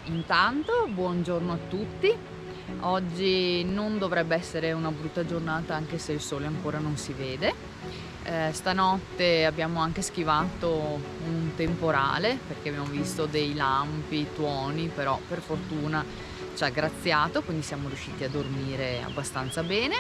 Intanto buongiorno a tutti. Oggi non dovrebbe essere una brutta giornata, anche se il sole ancora non si vede. Stanotte abbiamo anche schivato un temporale perché abbiamo visto dei lampi, tuoni, però per fortuna ci ha graziato, quindi siamo riusciti a dormire abbastanza bene.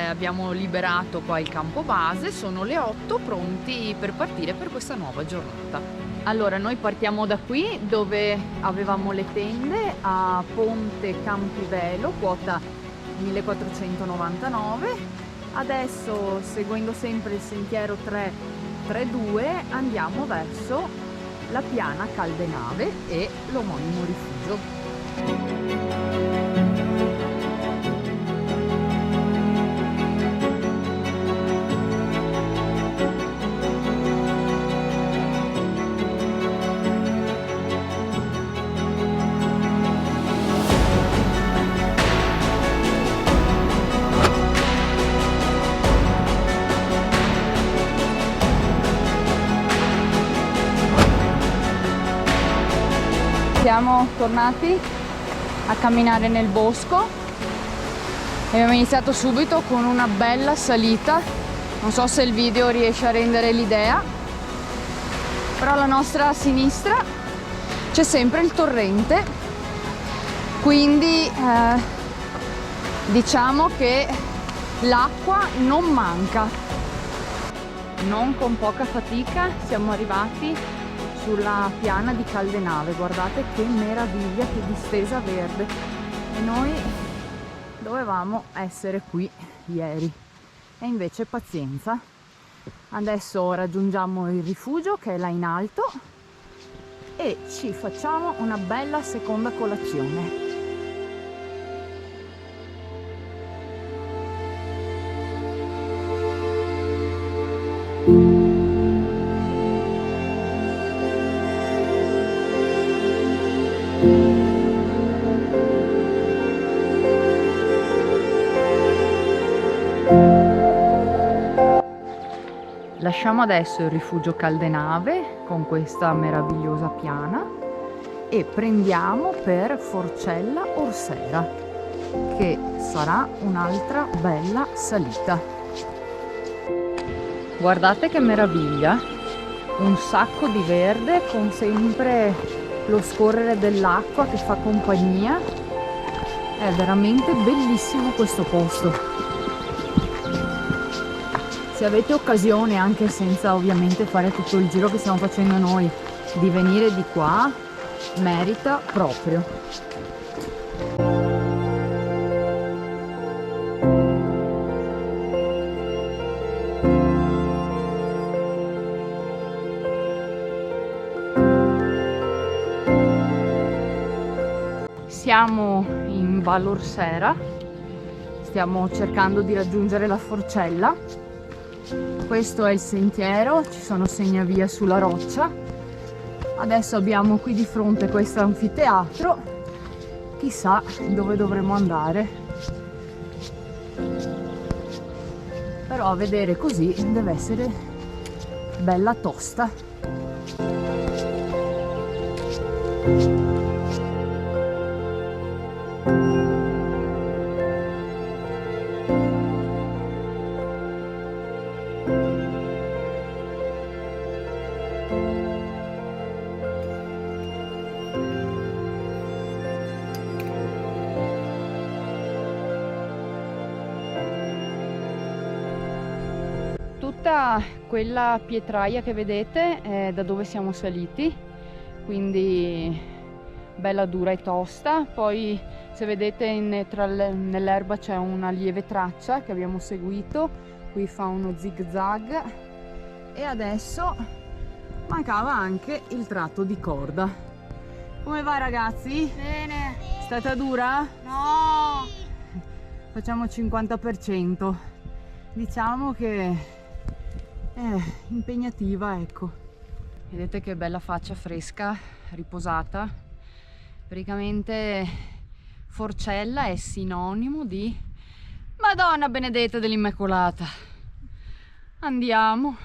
Abbiamo liberato qua il campo base, sono le 8, pronti per partire per questa nuova giornata. Allora, noi partiamo da qui dove avevamo le tende a Ponte Campivelo, quota 1499. Adesso, seguendo sempre il sentiero 332, andiamo verso la piana Caldenave e l'omonimo rifugio. Siamo tornati a camminare nel bosco e abbiamo iniziato subito con una bella salita. Non so se il video riesce a rendere l'idea, però alla nostra sinistra c'è sempre il torrente, quindi diciamo che l'acqua non manca. Non con poca fatica siamo arrivati sulla piana di Caldenave. Guardate che meraviglia, che distesa verde, e noi dovevamo essere qui ieri e invece pazienza. Adesso raggiungiamo il rifugio che è là in alto e ci facciamo una bella seconda colazione. Lasciamo adesso il rifugio Caldenave con questa meravigliosa piana e prendiamo per Forcella Orsera, che sarà un'altra bella salita. Guardate che meraviglia, un sacco di verde con sempre lo scorrere dell'acqua che fa compagnia. È veramente bellissimo questo posto. Se avete occasione, anche senza ovviamente fare tutto il giro che stiamo facendo noi, di venire di qua, merita proprio. Siamo in Val Orsera, stiamo cercando di raggiungere la Forcella. Questo è il sentiero, ci sono segnavia sulla roccia. Adesso abbiamo qui di fronte questo anfiteatro, chissà dove dovremo andare, però a vedere così deve essere bella tosta. Tutta quella pietraia che vedete è da dove siamo saliti, quindi bella dura e tosta. Poi se vedete nell'erba c'è una lieve traccia che abbiamo seguito, qui fa uno zig zag e adesso mancava anche il tratto di corda. Come va ragazzi? Bene. È stata dura? No. Facciamo 50%. Diciamo che impegnativa, ecco. Vedete che bella faccia fresca, riposata. Praticamente Forcella è sinonimo di Madonna Benedetta dell'Immacolata. Andiamo.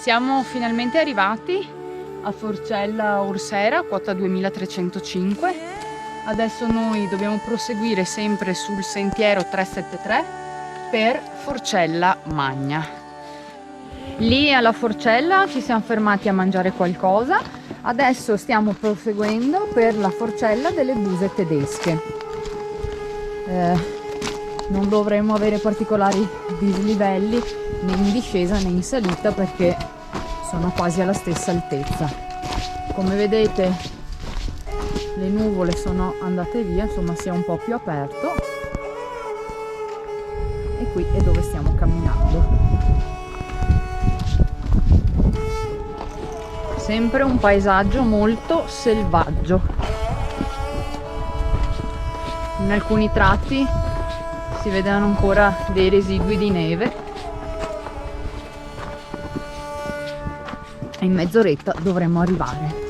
Siamo finalmente arrivati a Forcella Orsera, quota 2305. Adesso noi dobbiamo proseguire sempre sul sentiero 373 per Forcella Magna. Lì alla Forcella ci siamo fermati a mangiare qualcosa. Adesso stiamo proseguendo per la Forcella delle Buse Tedesche. Non dovremmo avere particolari dislivelli né in discesa né in salita perché sono quasi alla stessa altezza. Come vedete le nuvole sono andate via, insomma si è un po' più aperto e qui è dove stiamo camminando. Sempre un paesaggio molto selvaggio. In alcuni tratti si vedono ancora dei residui di neve e in mezz'oretta dovremmo arrivare.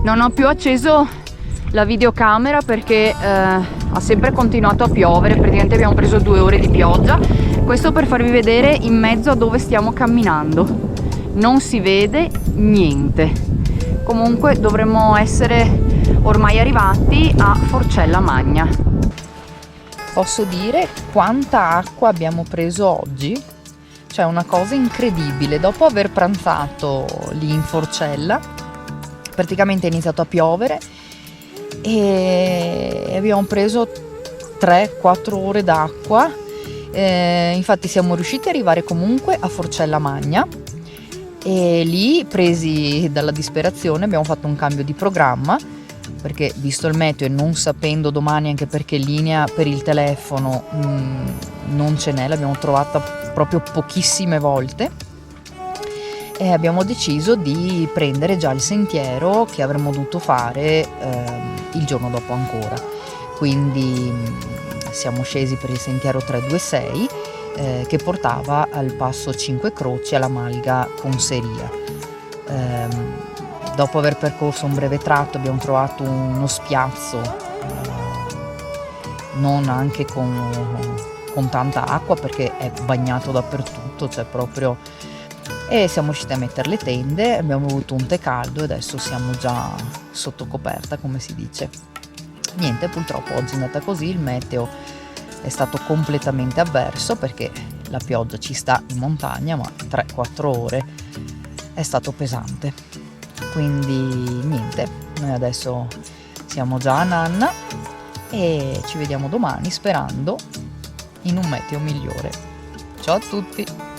Non ho più acceso la videocamera perché ha sempre continuato a piovere, praticamente abbiamo preso 2 ore di pioggia. Questo per farvi vedere in mezzo a dove stiamo camminando. Non si vede niente. Comunque dovremmo essere ormai arrivati a Forcella Magna. Posso dire quanta acqua abbiamo preso oggi? Cioè una cosa incredibile. Dopo aver pranzato lì in Forcella praticamente è iniziato a piovere e abbiamo preso 3-4 ore d'acqua. Infatti siamo riusciti ad arrivare comunque a Forcella Magna e lì, presi dalla disperazione, abbiamo fatto un cambio di programma perché, visto il meteo e non sapendo domani, anche perché linea per il telefono non ce n'è, l'abbiamo trovata proprio pochissime volte, e abbiamo deciso di prendere già il sentiero che avremmo dovuto fare il giorno dopo ancora. Quindi siamo scesi per il sentiero 326 che portava al passo 5 Croci alla Malga Conseria. Dopo aver percorso un breve tratto abbiamo trovato uno spiazzo non anche con tanta acqua perché è bagnato dappertutto, cioè proprio, e siamo riusciti a mettere le tende, abbiamo avuto un tè caldo e adesso siamo già sotto coperta, come si dice. Niente, purtroppo oggi è andata così, il meteo è stato completamente avverso perché la pioggia ci sta in montagna, ma 3-4 ore è stato pesante. Quindi niente, noi adesso siamo già a Nanna e ci vediamo domani, sperando in un meteo migliore. Ciao a tutti!